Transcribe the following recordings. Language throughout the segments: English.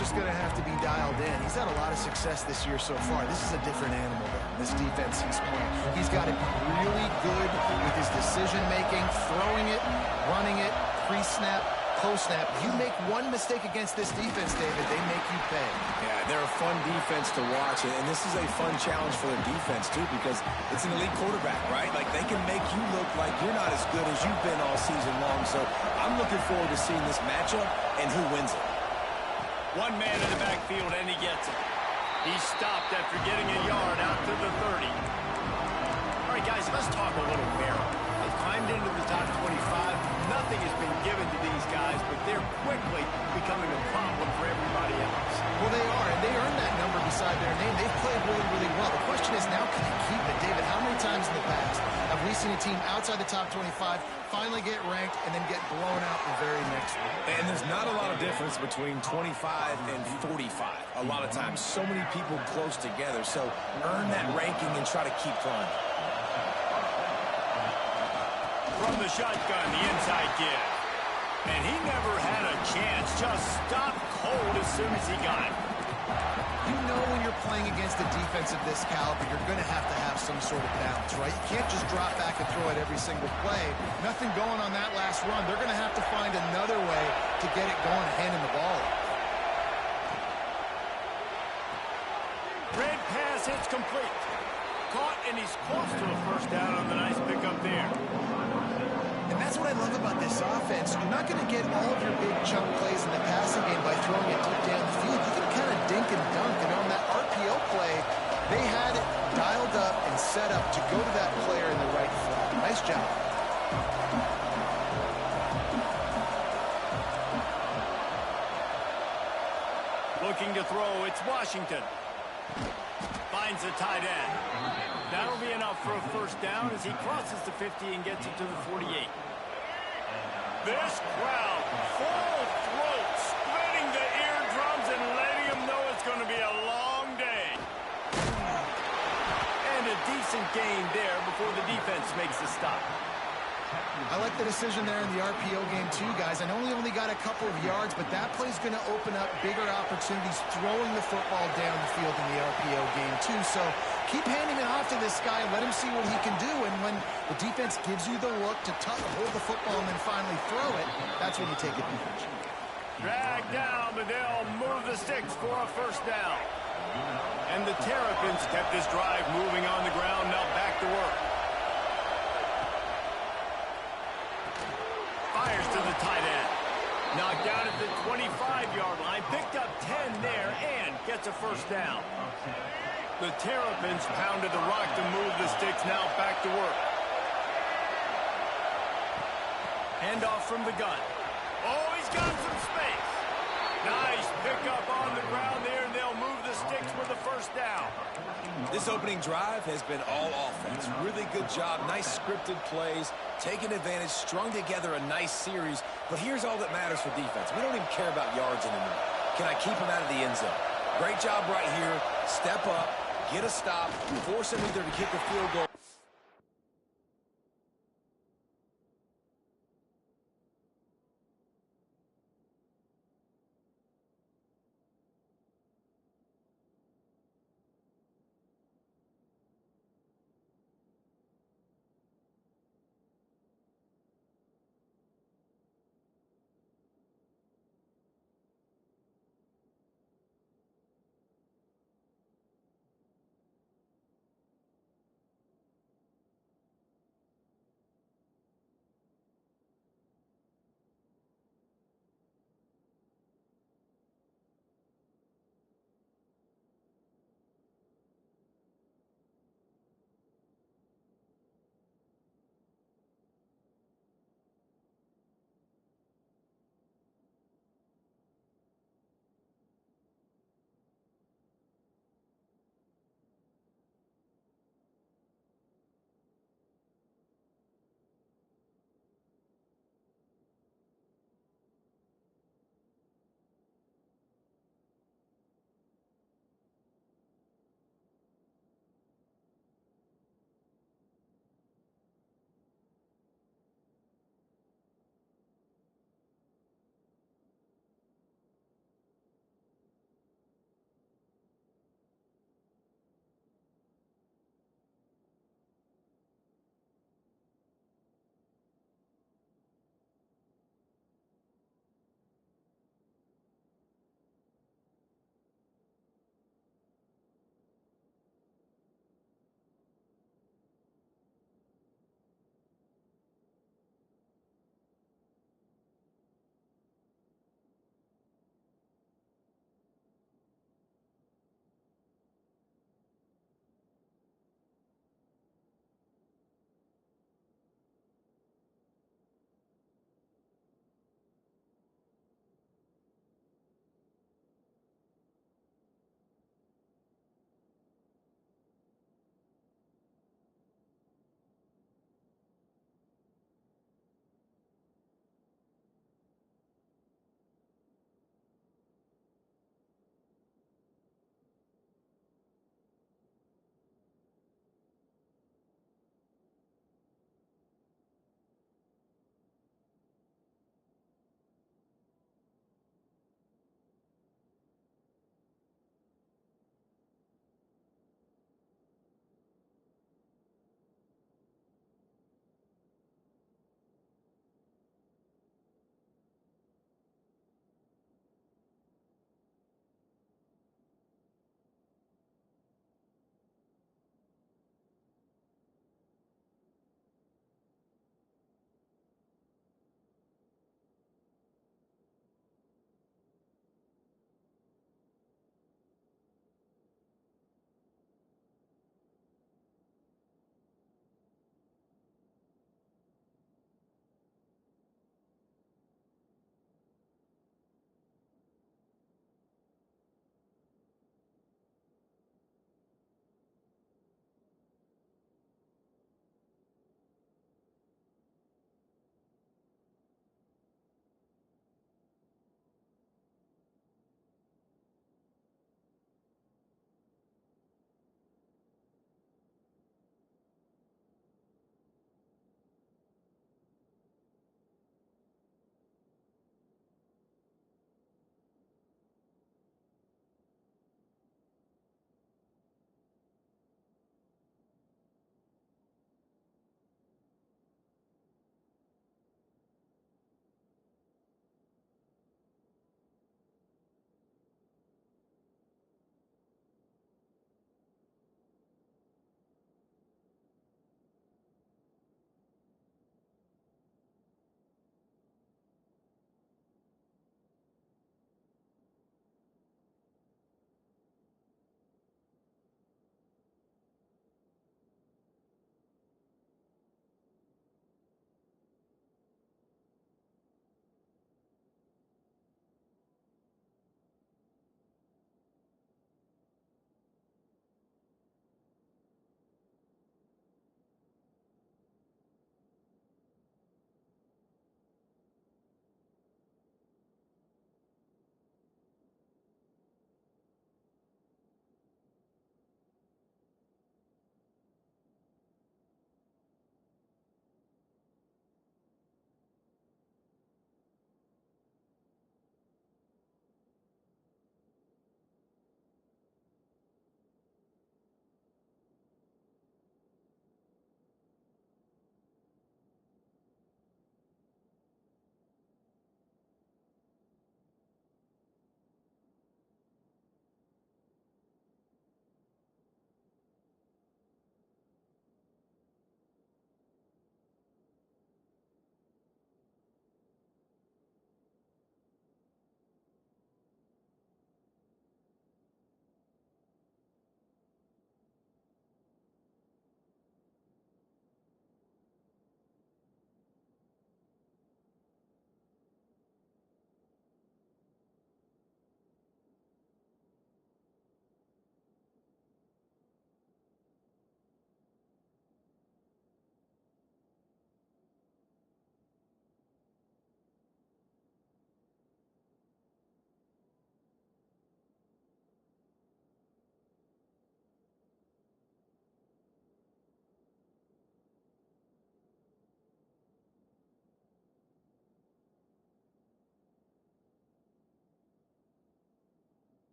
just going to have to be dialed in. He's had a lot of success this year so far. This is a different animal, though, this defense he's playing. He's got to be really good with his decision-making, throwing it, running it, pre-snap, post-snap. You make one mistake against this defense, David, they make you pay. Yeah, they're a fun defense to watch, and this is a fun challenge for their defense, too, because it's an elite quarterback, right? Like, they can make you look like you're not as good as you've been all season long. So I'm looking forward to seeing this matchup and who wins it. One man in the backfield, and he gets it. He stopped after getting a yard out to the 30. All right, guys, let's talk a little barrel. They've climbed into the top 25. Nothing has been given to these guys, but they're quickly becoming a problem for everybody else. Well, they are, and they earned that number beside their name. They've played really, really well. The question is now, can they keep it? David, how many times in the past have we seen a team outside the top 25 finally get ranked and then get blown out the very next week? And there's not a lot of difference between 25 and 45. A lot of times, so many people close together. So earn that ranking and try to keep climbing. From the shotgun, the inside give. And he never had a chance. Just stopped cold as soon as he got it. You know when you're playing against a defense of this caliber, you're going to have some sort of balance, right? You can't just drop back and throw it every single play. Nothing going on that last run. They're going to have to find another way to get it going and handing the ball off. Red pass hits complete. Caught, and he's close to a first down on the nice pickup there. And that's what I love about this offense. You're not going to get all of your big chunk plays in the passing game by throwing it deep down the field. You can kind of dink and dunk. And on that RPO play, they had it dialed up and set up to go to that player in the right flat. Nice job. Looking to throw, it's Washington. Finds the tight end. That'll be enough for a first down as he crosses the 50 and gets it to the 48. This crowd, full throat, splitting the eardrums and letting them know it's going to be a long day. And a decent gain there before the defense makes the stop. I like the decision there in the RPO game too, guys. I know he only got a couple of yards, but that play's going to open up bigger opportunities throwing the football down the field in the RPO game too. So keep handing it off to this guy. Let him see what he can do. And when the defense gives you the look to hold the football and then finally throw it, that's when you take advantage. Drag down, but they'll move the sticks for a first down. And the Terrapins kept this drive moving on the ground. Now back to work. Fires to the tight end. Knocked down at the 25-yard line. Picked up 10 there and gets a first down. The Terrapins pounded the rock to move the sticks. Now back to work. Handoff from the gun. Oh, he's got some space. Nice pickup on the ground there, and they'll move the sticks with a first down. This opening drive has been all offense. Really good job. Nice scripted plays. Taking advantage, strung together a nice series. But here's all that matters for defense. We don't even care about yards anymore. Can I keep them out of the end zone? Great job right here. Step up, get a stop, force them either to kick a field goal.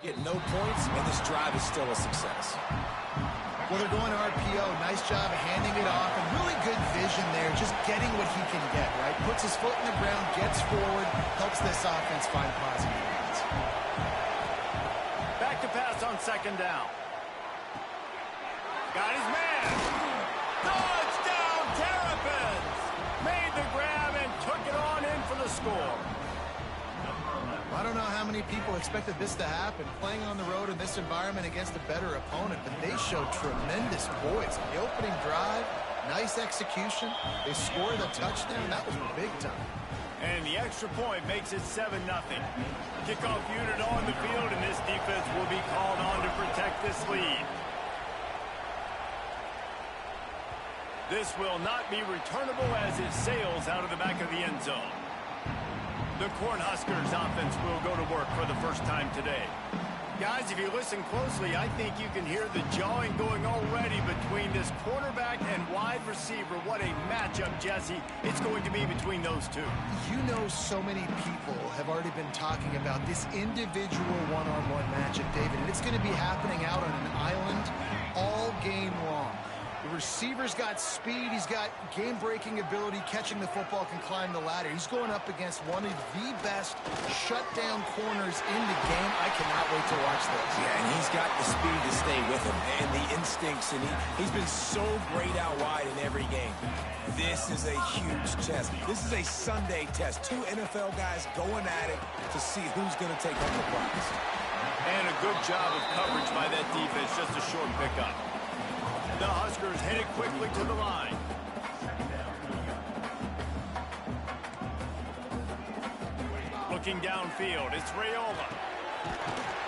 Get no points, and this drive is still a success. Well, they're going to RPO. Nice job of handing it off, and really good vision there, just getting what he can get, right? Puts his foot in the ground, gets forward, helps this offense find positive points. Back to pass on second down. Got his man. Touchdown, Terrapins! Made the grab and took it on in for the score. I don't know how many people expected this to happen, playing on the road in this environment against a better opponent, but they showed tremendous poise. The opening drive, nice execution. They scored a touchdown. That was big time. And the extra point makes it 7-0. Kickoff unit on the field, and this defense will be called on to protect this lead. This will not be returnable as it sails out of the back of the end zone. The Cornhuskers offense will go to work for the first time today. Guys, if you listen closely, I think you can hear the jawing going already between this quarterback and wide receiver. What a matchup, Jesse. It's going to be between those two. You know, so many people have already been talking about this individual one-on-one matchup, David, and it's going to be happening out on an island all game long. The receiver's got speed. He's got game-breaking ability. Catching the football, can climb the ladder. He's going up against one of the best shutdown corners in the game. I cannot wait to watch this. Yeah, and he's got the speed to stay with him and the instincts, and he's been so great out wide in every game. This is a huge test. This is a Sunday test. Two NFL guys going at it to see who's going to take home the prize. And a good job of coverage by that defense. Just a short pickup. The Huskers headed quickly to the line. Looking downfield, it's Raiola.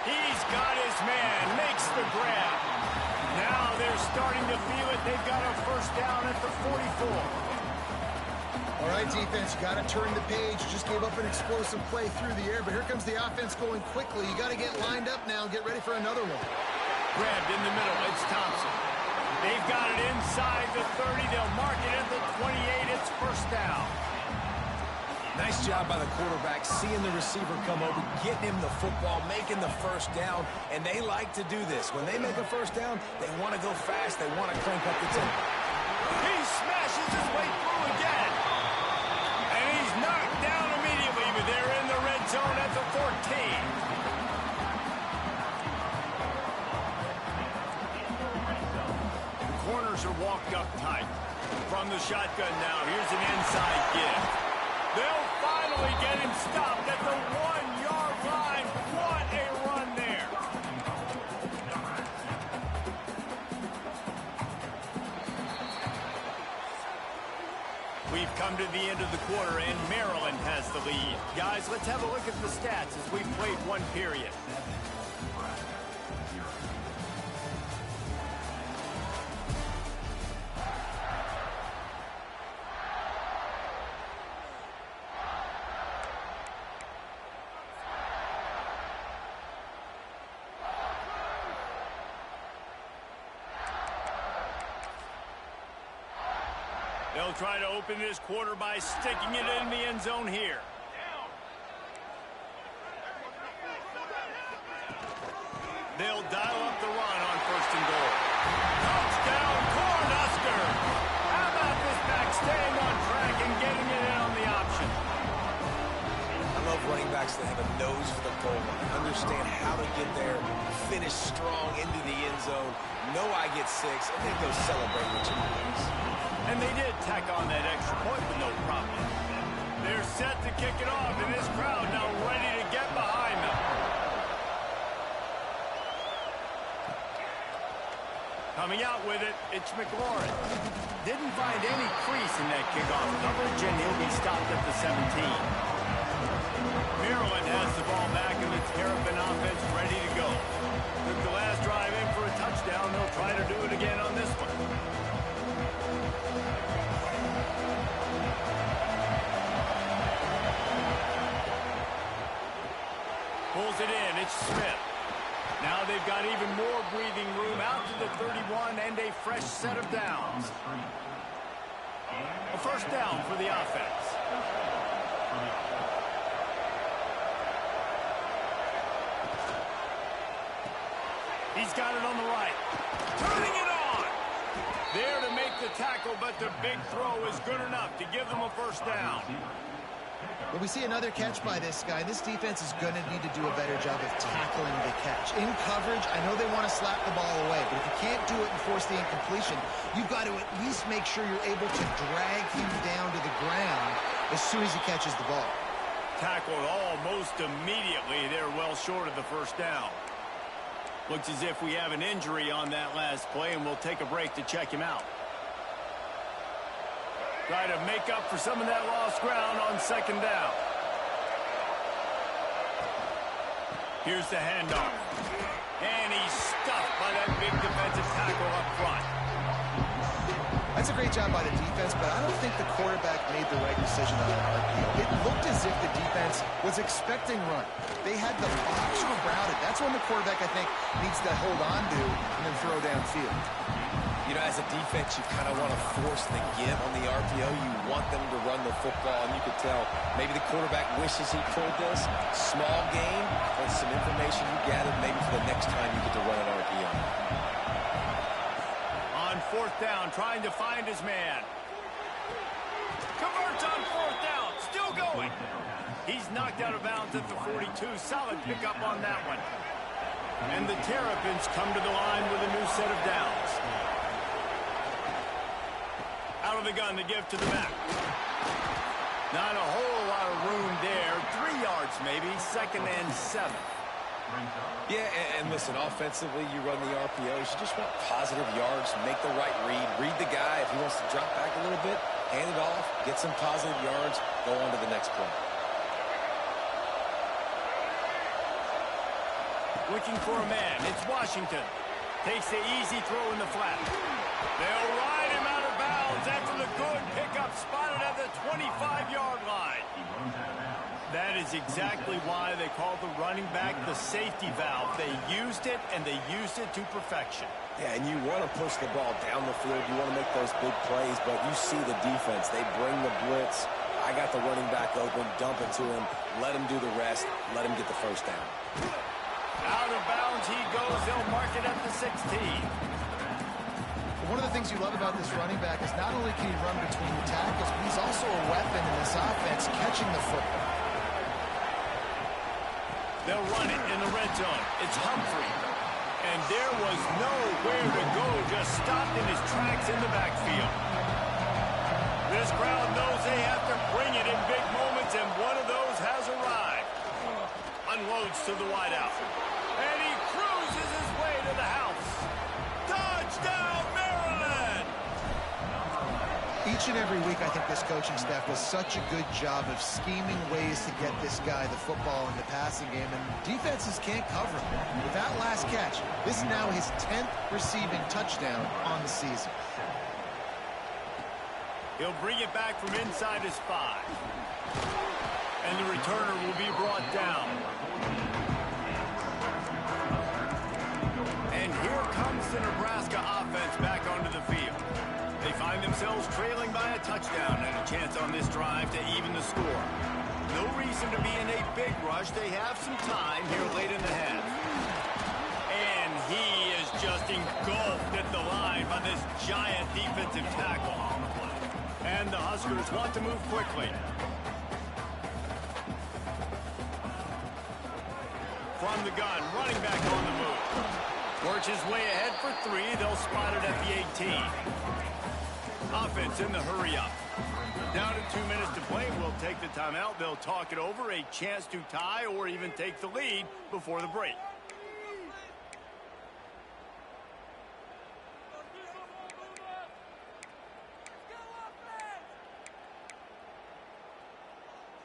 He's got his man, makes the grab. Now they're starting to feel it. They've got a first down at the 44. All right, defense, you got to turn the page. You just gave up an explosive play through the air, but here comes the offense going quickly. You got to get lined up now and get ready for another one. Grabbed in the middle, it's Thompson. They've got it inside the 30. They'll mark it at the 28. It's first down. Nice job by the quarterback, seeing the receiver come over, getting him the football, making the first down, and they like to do this. When they make a first down, they want to go fast. They want to crank up the tempo. He smashes his way through again. And he's knocked down immediately, but they're in the red zone at the 14. Corners are walked up tight. From the shotgun now, here's an inside give. They'll finally get him stopped at the 1-yard line. What a run there. We've come to the end of the quarter, and Maryland has the lead. Guys, let's have a look at the stats as we've played one period. They'll try to open this quarter by sticking it in the end zone here. They'll dial up the run on first and goal. Touchdown, Cornhuskers! How about this back staying on track and getting it in on the option? I love running backs that have a nose for the goal line, understand how to get there, finish strong into the end zone, know I get 6, and then go celebrate with your boys. And they did tack on that extra point with no problem. They're set to kick it off, and this crowd now ready to get behind them. Coming out with it, it's McLaurin. Didn't find any crease in that kickoff coverage, and he'll be stopped at the 17. Maryland has the ball back, and the Terrapin offense ready to go. Took the last drive in for a touchdown. They'll try to do it again on this one. Pulls it in, it's Smith. Now they've got even more breathing room out to the 31 and a fresh set of downs. A first down for the offense. He's got it on the right. Turning it on. There to make the tackle, but the big throw is good enough to give them a first down. But we see another catch by this guy. This defense is going to need to do a better job of tackling the catch. In coverage, I know they want to slap the ball away, but if you can't do it and force the incompletion, you've got to at least make sure you're able to drag him down to the ground as soon as he catches the ball. Tackled almost immediately. They're well short of the first down. Looks as if we have an injury on that last play, and we'll take a break to check him out. Try to make up for some of that lost ground on second down. Here's the handoff. And he's stuffed by that big defensive tackle up front. That's a great job by the defense, but I don't think the quarterback made the right decision on that RPO. It looked as if the defense was expecting run. They had the box routed. That's when the quarterback, I think, needs to hold on to and then throw downfield. You know, as a defense, you kind of want to force the give on the RPO. You want them to run the football, and you could tell maybe the quarterback wishes he pulled this. Small gain, but some information you gathered maybe for the next time you get to run an RPO. On fourth down, trying to find his man. Converts on fourth down, still going. He's knocked out of bounds at the 42. Solid pickup on that one. And the Terrapins come to the line with a new set of downs. Out of the gun to give to the back. Not a whole lot of room there. 3 yards maybe. 2nd and 7. Yeah, and listen, offensively, you run the RPOs. You just want positive yards, make the right read the guy. If he wants to drop back a little bit, hand it off, get some positive yards, go on to the next play. Looking for a man. It's Washington. Takes the easy throw in the flat. They'll ride him out of bounds after the good pickup, spotted at the 25-yard line. That is exactly why they call the running back the safety valve. They used it, and they used it to perfection. Yeah, and you want to push the ball down the field. You want to make those big plays, but you see the defense. They bring the blitz. I got the running back open, dump it to him, let him do the rest, let him get the first down. Out of bounds he goes. They'll mark it at the 16. One of the things you love about this running back is not only can he run between the tackles, but he's also a weapon in this offense, catching the football. They'll run it in the red zone. It's Humphrey. And there was nowhere to go, just stopped in his tracks in the backfield. This crowd knows they have to bring it in big moments, and one of those has arrived. Unloads to the wideout. And he cruises his way to the house. Touchdown, Maryland! Each and every week, I think this coaching staff does such a good job of scheming ways to get this guy the football in the passing game, and defenses can't cover him. With that last catch, this is now his 10th receiving touchdown on the season. He'll bring it back from inside his 5. And the returner will be brought down. And here comes the Nebraska offense back onto the field. They find themselves trailing by a touchdown and a chance on this drive to even the score. No reason to be in a big rush. They have some time here late in the half. And he is just engulfed at the line by this giant defensive tackle. And the Huskers want to move quickly. From the gun, running back on the move. Works his way ahead for 3. They'll spot it at the 18. Offense in the hurry-up. Down to 2 minutes to play. We'll take the timeout. They'll talk it over. A chance to tie or even take the lead before the break.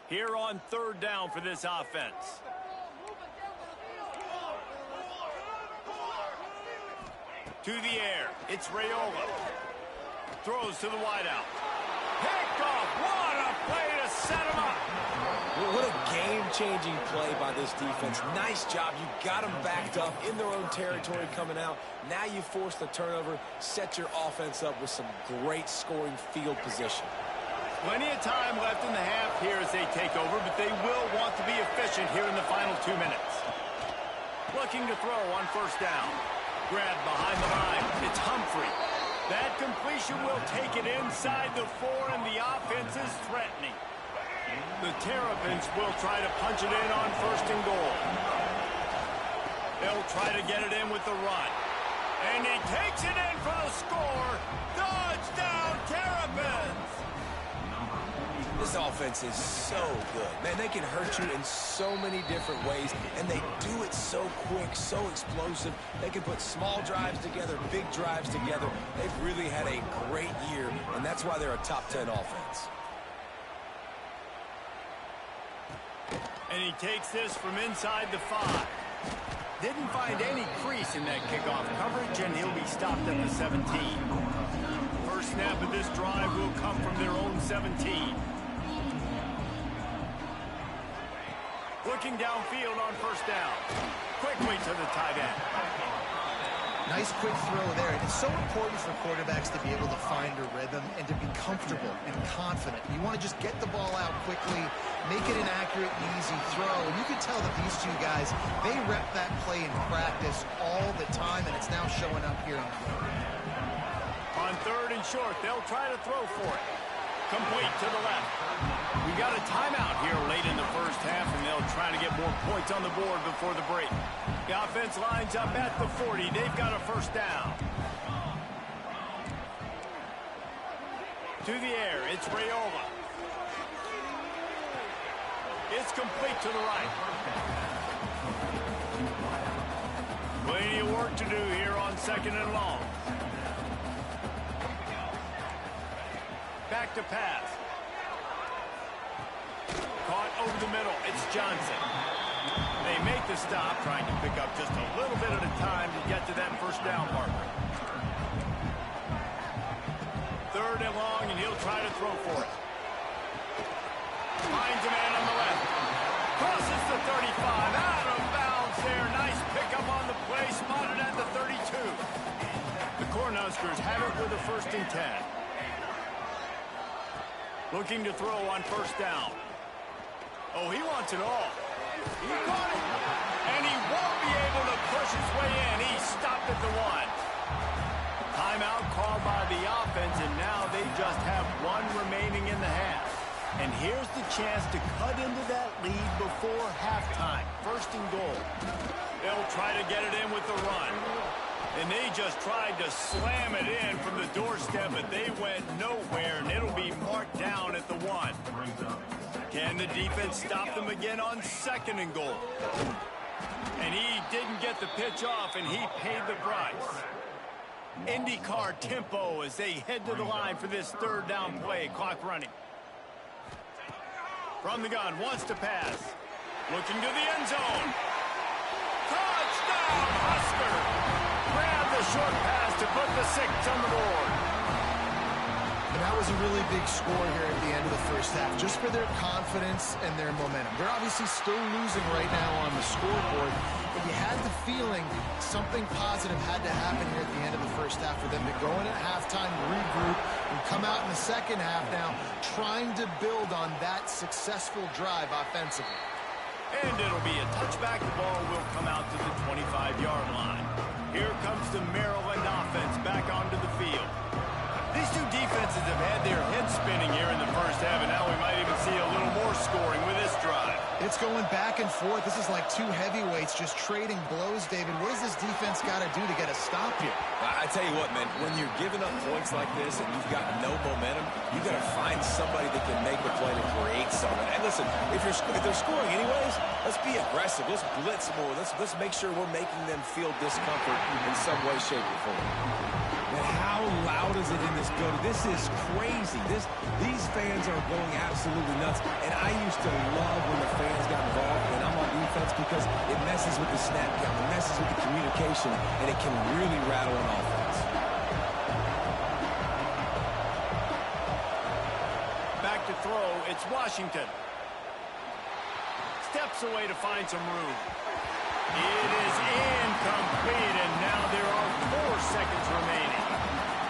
Here on 3rd down for this offense. To the air. It's Raiola. Throws to the wideout. Picked off. What a play to set him up. What a game-changing play by this defense. Nice job. You got them backed up in their own territory coming out. Now you force the turnover, set your offense up with some great scoring field position. Plenty of time left in the half here as they take over, but they will want to be efficient here in the final 2 minutes. Looking to throw on 1st down. grab behind the line. It's Humphrey. That completion will take it inside the 4, and the offense is threatening. The Terrapins will try to punch it in on 1st and goal. They'll try to get it in with the run. And he takes it in for the score. Touchdown, Terrapins! This offense is so good. Man, they can hurt you in so many different ways, and they do it so quick, so explosive. They can put small drives together, big drives together. They've really had a great year, and that's why they're a top 10 offense. And he takes this from inside the 5. Didn't find any crease in that kickoff coverage, and he'll be stopped at the 17. First snap of this drive will come from their own 17. Looking downfield on 1st down. Quickly to the tight end. Nice quick throw there. And it's so important for quarterbacks to be able to find a rhythm and to be comfortable and confident. You want to just get the ball out quickly, make it an accurate and easy throw. And you can tell that these two guys, they rep that play in practice all the time, and it's now showing up here on the road. On 3rd and short, they'll try to throw for it. Complete to the left. We got a timeout here late in the first half, and they'll try to get more points on the board before the break. The offense lines up at the 40. They've got a 1st down. To the air, it's Rayola. It's complete to the right. Plenty of work to do here on 2nd and long. Back to pass. Caught over the middle. It's Johnson. They make the stop, trying to pick up just a little bit at a time to get to that 1st down marker. 3rd and long, and he'll try to throw for it. Finds a man on the left. Crosses the 35. Out of bounds there. Nice pickup on the play. Spotted at the 32. The Cornhuskers have it with a 1st and 10. Looking to throw on 1st down. Oh, he wants it all. He got it. And he won't be able to push his way in. He stopped at the 1. Timeout called by the offense, and now they just have 1 remaining in the half. And here's the chance to cut into that lead before halftime. 1st and goal. They'll try to get it in with the run. And they just tried to slam it in from the doorstep, but they went nowhere, and it'll be marked down at the 1. Can the defense stop them again on 2nd and goal? And he didn't get the pitch off, and he paid the price. IndyCar tempo as they head to the line for this 3rd down play. Clock running. From the gun, wants to pass. Looking to the end zone. Touchdown, Husker! Grab the short pass to put the 6 on the board. And that was a really big score here at the end of the first half, just for their confidence and their momentum. They're obviously still losing right now on the scoreboard, but you had the feeling something positive had to happen here at the end of the first half for them to go in at halftime, regroup, and come out in the second half now trying to build on that successful drive offensively. And it'll be a touchback. The ball will come out to the 25-yard line. Here comes the Maryland offense back onto the field. These two defenses have had their heads spinning here in the first half, and now we might even see a little more scoring with this drive. It's going back and forth. This is like 2 heavyweights just trading blows, David. What does this defense got to do to get a stop here? I tell you what, man, when you're giving up points like this and you've got no momentum, you got to find somebody that can make a play to create something. And listen, if they're scoring anyways, let's be aggressive. Let's blitz more. Let's make sure we're making them feel discomfort in some way, shape, or form. And how loud is it in this building? This is crazy. These fans are going absolutely nuts. And I used to love when the fans got involved when I'm on defense because it messes with the snap count, it messes with the communication, and it can really rattle an offense. Back to throw, it's Washington. Steps away to find some room. It is incomplete, and now there are 4 seconds remaining.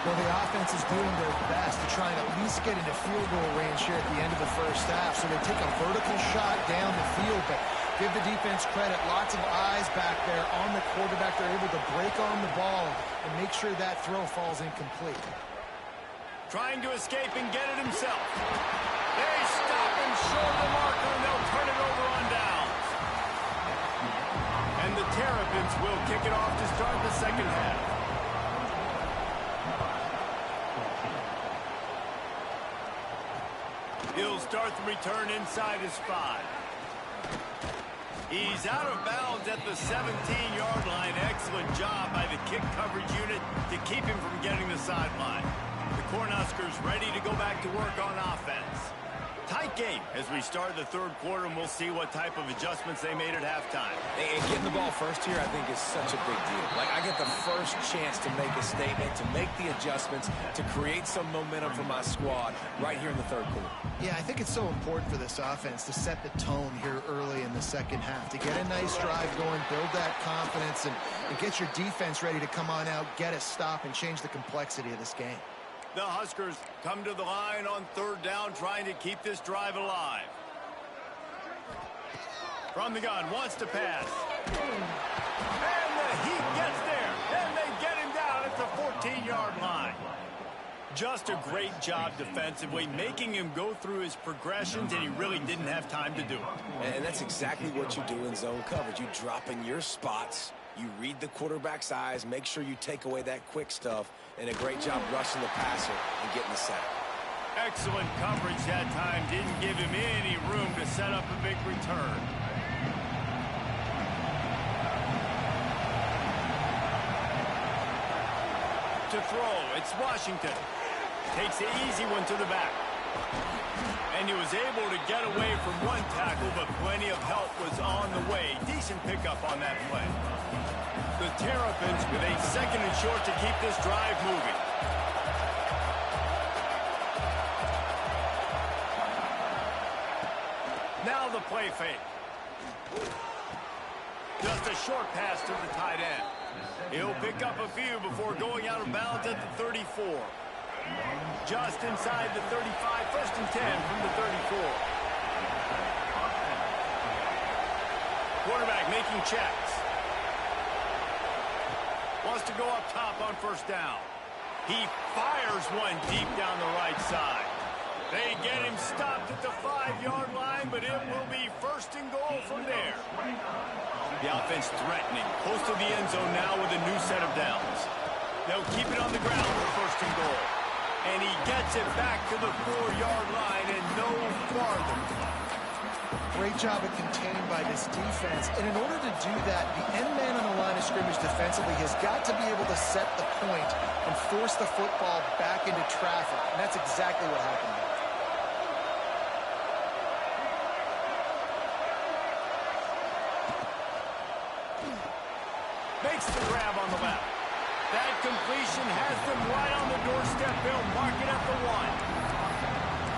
Well, the offense is doing their best to try and at least get into field goal range here at the end of the first half. So they take a vertical shot down the field, but Give the defense credit. Lots of eyes back there on the quarterback. They're able to break on the ball and make sure that throw falls incomplete. Trying to escape and get it himself. They stop him short of the marker, and they'll turn it over on downs. And the Terrapins will kick it off to start the second half. He'll start the return inside his 5. He's out of bounds at the 17-yard line. Excellent job by the kick coverage unit to keep him from getting the sideline. The Cornhuskers ready to go back to work on offense. Tight game as we start the third quarter, and we'll see what type of adjustments they made at halftime. And getting the ball first here, I think, is such a big deal. Like, I get the first chance to make a statement, to make the adjustments, to create some momentum for my squad right here in the third quarter. Yeah, I think it's so important for this offense to set the tone here early in the second half, to get a nice drive going, build that confidence, and get your defense ready to come on out, get a stop, and change the complexity of this game. The Huskers come to the line on third down, trying to keep this drive alive. From the gun, wants to pass. And the Heat gets there. And they get him down at the 14-yard line. Just a great job defensively, making him go through his progressions, and he really didn't have time to do it. And that's exactly what you do in zone coverage. You drop in your spots, you read the quarterback's eyes, make sure you take away that quick stuff, and a great job rushing the passer and getting the sack. Excellent coverage that time. Didn't give him any room to set up a big return. To throw, it's Washington. Takes the easy one to the back. And he was able to get away from one tackle, but plenty of help was on the way. Decent pickup on that play. The Terrapins with a second and short to keep this drive moving. Now the play fake. Just a short pass to the tight end. He'll pick up a few before going out of bounds at the 34. Just inside the 35, first and 10 from the 34. Quarterback making checks. Wants to go up top on first down. He fires one deep down the right side. They get him stopped at the 5-yard line, but it will be first and goal from there. The offense threatening, close to the end zone now with a new set of downs. They'll keep it on the ground for first and goal. And he gets it back to the 4-yard line and no farther. Great job of containing by this defense. And in order to do that, the end man on the line of scrimmage defensively has got to be able to set the point and force the football back into traffic. And that's exactly what happened there. Makes the grab on the left. That completion has them right on the doorstep. They'll mark it at the 1.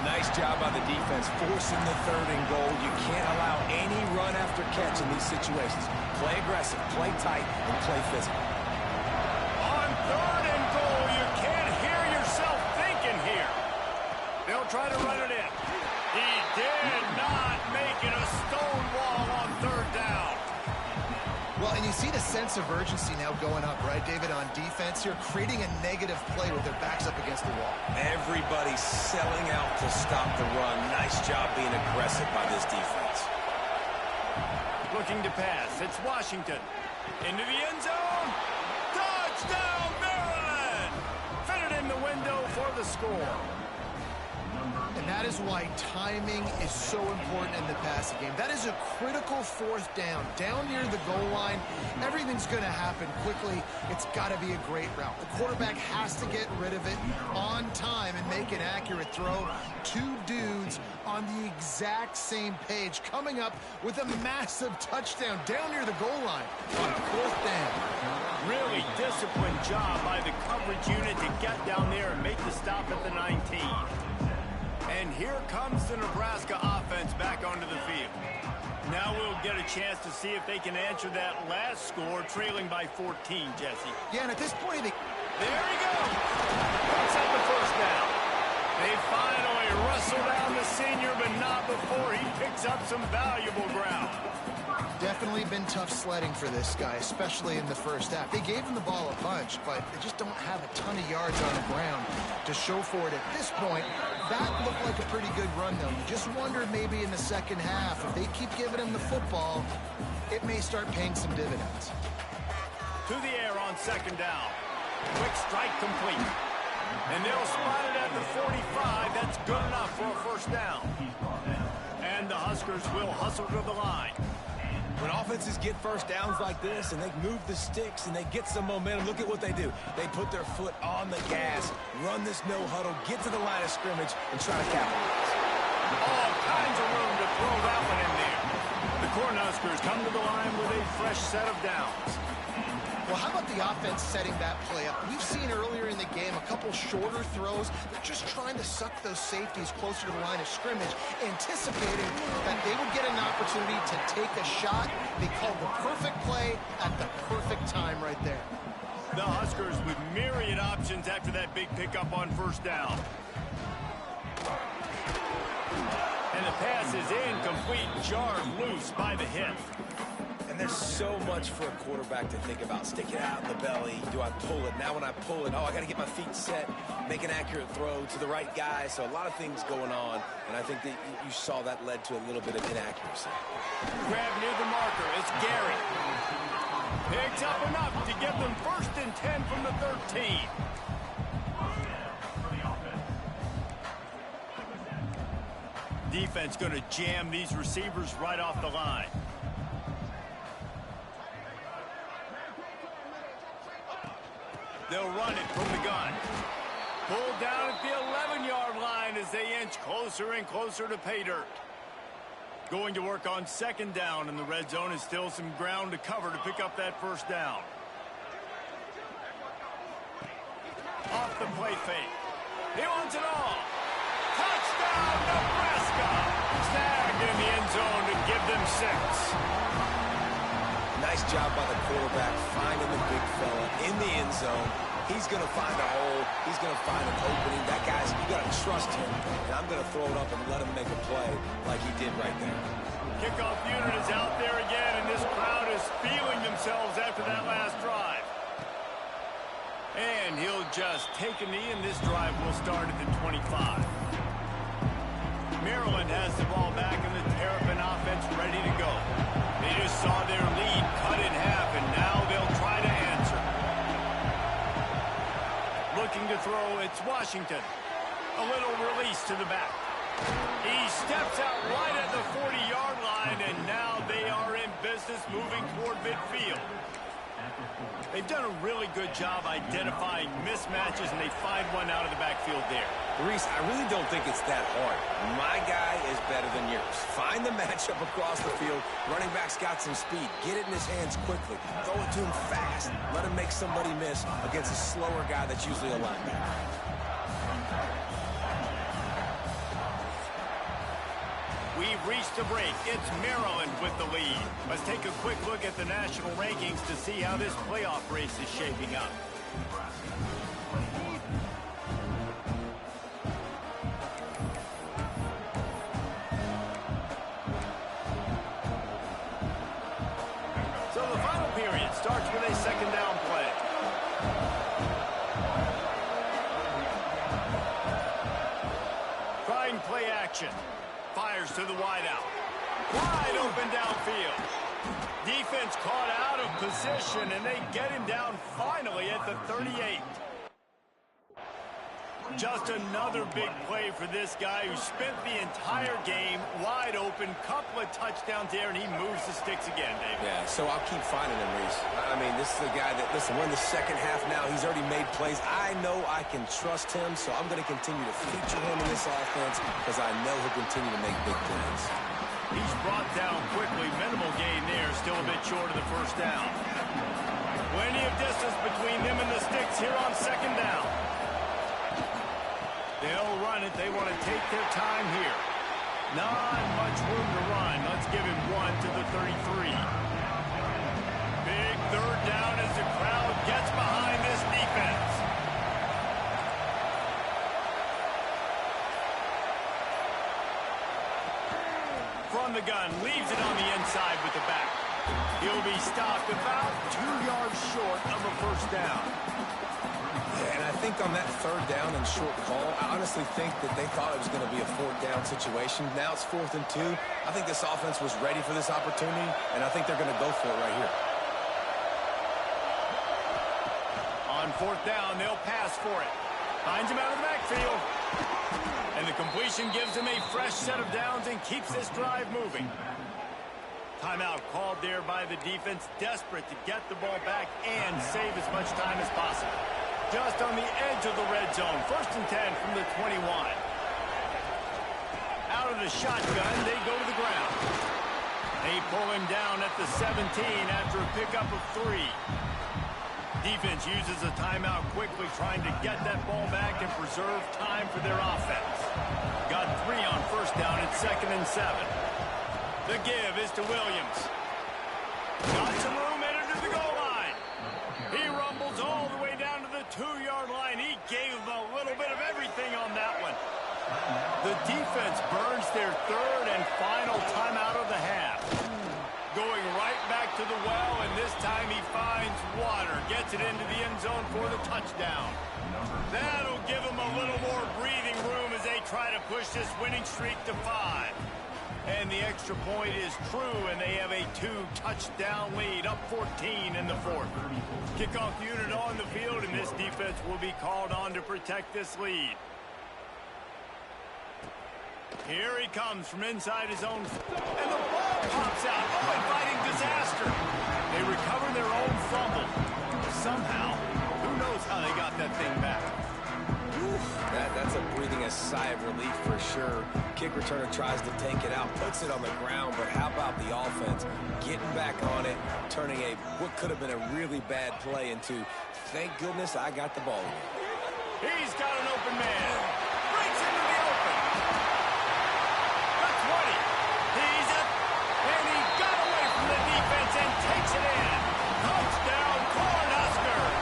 Nice job by the defense, forcing the third and goal. You can't allow any run after catch in these situations. Play aggressive, play tight, and play physical. On third and goal, you can't hear yourself thinking here. They'll try to run it in. He did not make it a stone wall on third down. Well, and you see the sense of urgency now going up, right, David, on defense here, creating a negative play with their backs up against the wall. Everybody's selling out to stop the run. Nice job being aggressive by this defense. Looking to pass. It's Washington. Into the end zone. Touchdown, Maryland! Fitted in the window for the score. And that is why timing is so important in the passing game. That is a critical fourth down. Down near the goal line, everything's going to happen quickly. It's got to be a great route. The quarterback has to get rid of it on time and make an accurate throw. Two dudes on the exact same page coming up with a massive touchdown down near the goal line on fourth down. Really disciplined job by the coverage unit to get down there and make the stop at the 19. And here comes the Nebraska offense back onto the field. Now we'll get a chance to see if they can answer that last score, trailing by 14, Jesse. Yeah, and at this point, there he goes. Picks up the first down. They finally wrestle down the senior, but not before he picks up some valuable ground. definitely been tough sledding for this guy, especially in the first half. They gave him the ball a bunch, but they just don't have a ton of yards on the ground to show for it at this point. That looked like a pretty good run, though. You just wonder maybe in the second half, if they keep giving him the football, it may start paying some dividends. To the air on second down. Quick strike complete. And they'll spot it at the 45. That's good enough for a first down. And the Huskers will hustle to the line. When offenses get first downs like this and they move the sticks and they get some momentum, look at what they do. They put their foot on the gas, run this no huddle, get to the line of scrimmage, and try to capitalize. All kinds of room to throw that one in there. The Cornhuskers come to the line with a fresh set of downs. Well, how about the offense setting that play up? We've seen earlier in the game a couple shorter throws. They're just trying to suck those safeties closer to the line of scrimmage, anticipating that they would get an opportunity to take a shot. They called the perfect play at the perfect time right there. The Huskers with myriad options after that big pickup on first down. And the pass is incomplete, jarred loose by the hit. And there's so much for a quarterback to think about. Stick it out in the belly. Do I pull it? Now when I pull it, I got to get my feet set, make an accurate throw to the right guy. So a lot of things going on, and I think that you saw that led to a little bit of inaccuracy. Grab near the marker. It's Gary. Picks up enough to get them 1st and 10 from the 13. Defense going to jam these receivers right off the line. They'll run it from the gun. Pulled down at the 11-yard line as they inch closer and closer to pay dirt. Going to work on second down, and the red zone is still some ground to cover to pick up that first down. Off the play fake. He wants it all. Touchdown, Nebraska! Snagged in the end zone to give them 6. Nice job by the quarterback finding the big fella in the end zone. He's going to find a hole. He's going to find an opening. That guy's, you got to trust him. And I'm going to throw it up and let him make a play like he did right there. Kickoff unit is out there again, and this crowd is feeling themselves after that last drive. And he'll just take a knee, and this drive will start at the 25. Maryland has the ball back, and the Terrapin offense ready to go. They just saw their lead cut in half, and now they'll try to answer. Looking to throw, it's Washington. A little release to the back. He steps out right at the 40-yard line, and now they are in business moving toward midfield. They've done a really good job identifying mismatches, and they find one out of the backfield there. Reese, I really don't think it's that hard. My guy is better than yours. Find the matchup across the field. Running back's got some speed. Get it in his hands quickly. Throw it to him fast. Let him make somebody miss against a slower guy that's usually a linebacker. We've reached a break. It's Maryland with the lead. Let's take a quick look at the national rankings to see how this playoff race is shaping up. So the final period starts with a second down play. Trying play action. Fires to the wideout. Wide open downfield. Defense caught out of position, and they get him down finally at the 38. Just another big play for this guy who spent the entire game wide open. Couple of touchdowns there, and he moves the sticks again, David. Yeah, so I'll keep finding him, Reese. I mean, this is the guy that, listen, we're in the second half now. He's already made plays. I know I can trust him, so I'm going to continue to feature him in this offense because I know he'll continue to make big plays. He's brought down quickly. Minimal gain there. Still a bit short of the first down. Plenty of distance between them and the sticks here on second down. They'll run it. They want to take their time here. Not much room to run. Let's give him 1 to the 33. Big third down as the crowd gets behind this defense. From the gun, leaves it on the inside with the back. He'll be stopped about 2 yards short of a first down. Yeah, and I think on that third down and short call, I honestly think that they thought it was going to be a fourth down situation. Now it's 4th and 2. I think this offense was ready for this opportunity, and I think they're going to go for it right here. On 4th down, they'll pass for it. Finds him out of the backfield. And the completion gives him a fresh set of downs and keeps this drive moving. Timeout called there by the defense, desperate to get the ball back and save as much time as possible. Just on the edge of the red zone, 1st and 10 from the 21. Out of the shotgun, they go to the ground. They pull him down at the 17 after a pickup of 3. Defense uses a timeout quickly, trying to get that ball back and preserve time for their offense. Got 3 on 1st down at 2nd and 7. The give is to Williams. Got some room headed to the goal line. He rumbles all the way down to the 2-yard line. He gave them a little bit of everything on that one. The defense burns their 3rd and final timeout of the half. Going right back to the well, and this time he finds water. Gets it into the end zone for the touchdown. That'll give him a little more breathing room as they try to push this winning streak to 5. And the extra point is true, and they have a 2-touchdown lead, up 14 in the 4th. Kickoff unit on the field, and this defense will be called on to protect this lead. Here he comes from inside his own, and the ball pops out. Oh, inviting disaster. They recover their own fumble. Somehow, who knows how they got that thing back. That's a breathing a sigh of relief for sure. Kick returner tries to take it out, puts it on the ground, but how about the offense getting back on it, turning what could have been a really bad play into, thank goodness I got the ball. He's got an open man. Breaks into the open. The 20. He's up, and he got away from the defense and takes it in. Touchdown, Cornhuskers.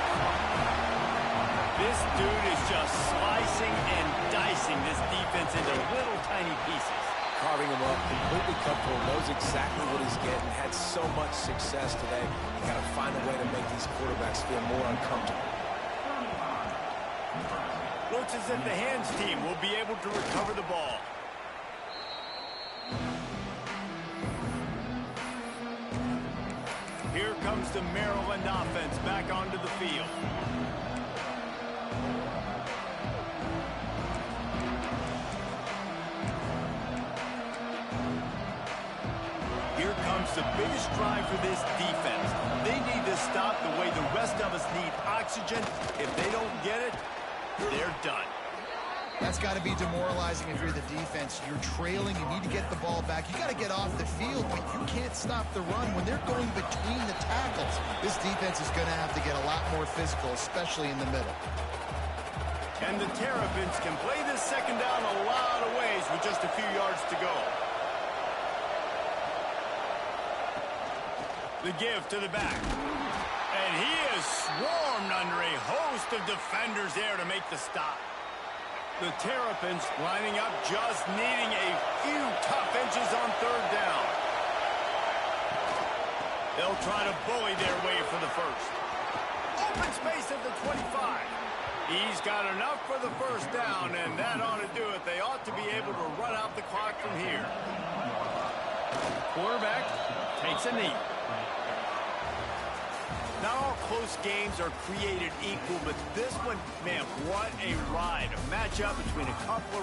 This dude is just slicing and dicing this defense into little tiny pieces. Carving him up, completely comfortable, knows exactly what he's getting, had so much success today. You got to find a way to make these quarterbacks feel more uncomfortable. Looks as if the hands team will be able to recover the ball. Here comes the Maryland offense back onto the field. Here comes the biggest drive for this defense. They need to stop the way the rest of us need oxygen. If they don't get it, they're done. That's got to be demoralizing if you're the defense. You're trailing. You need to get the ball back. You got to get off the field, but you can't stop the run when they're going between the tackles. This defense is going to have to get a lot more physical, especially in the middle. And the Terrapins can play this second down a lot of ways with just a few yards to go. The give to the back. And he is swarmed under a host of defenders there to make the stop. The Terrapins lining up, just needing a few tough inches on 3rd down. They'll try to bully their way for the first. Open space at the 25. He's got enough for the first down, and that ought to do it. They ought to be able to run out the clock from here. Quarterback takes a knee. Not all close games are created equal, but this one, man, what a ride. A matchup between a couple of